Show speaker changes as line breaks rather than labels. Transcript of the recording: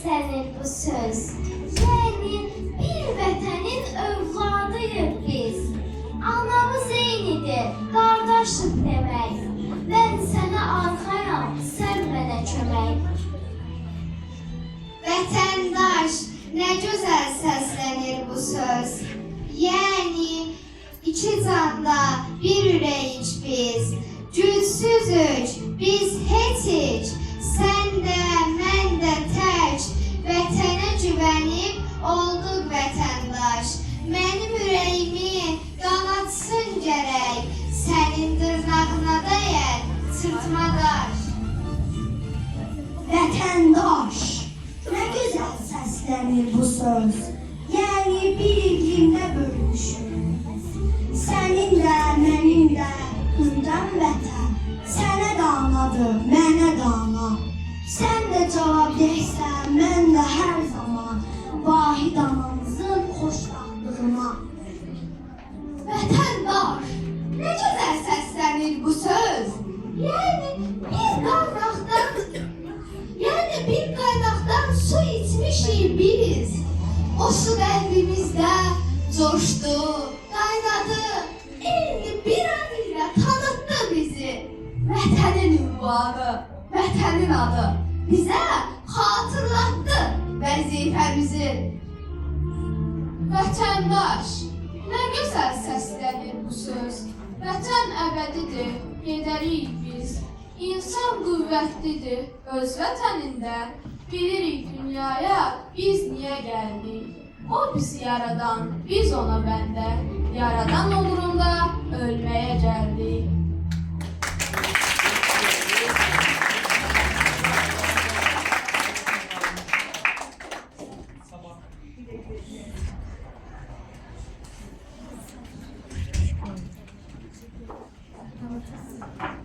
səslənir bu söz. Yəni bir vətənin övladıyıq biz. Anamız eynidir, qardaşıq demək. Mən sənə arxayam, sən mənə kömək.
Vətəndaş, nə gözəl səslənir bu söz. Yəni iki canda bir ürəyik biz. Gülsüzük, biz heç. Sən də, mən də tək. Vətənə güvənib olduq vətəndaş. Mənim ürəyimi qanatsın gərək. Sənin dırnağına dəyər, sırtıma daş.
Vətəndaş, nə gözəl səslənir bu söz. Yəni bir iqlimdə bölünmüşük. Sənin də, mənim də, hümdən vətən. Sənə də anadır, mənə də ana. Sən də cavabdehsən, mən də hər zaman vahid anamızın xoşbəxtliyinə.
Vətəndaş, nə gözəl səslənir bu söz. Yəni bir qaynaqdan su içmişik biz. O su qəlbimizdə coşdu, qaynadı. Eyni bir an ilə tanıtdı bizi. Vətənin ünvanı, vətənin adı bizə xatırlatdı vəzifəmizi.
Vətəndaş, nə gözəl səslənir bu söz. Vətən əbədidir, gedərik biz. İnsan qüvvətlidir, öz vətənində. Bilirik dünyaya biz niyə gəldik. O bizi yaradan, biz ona bəndə. Yaradan uğrunda ölməyə gəldik.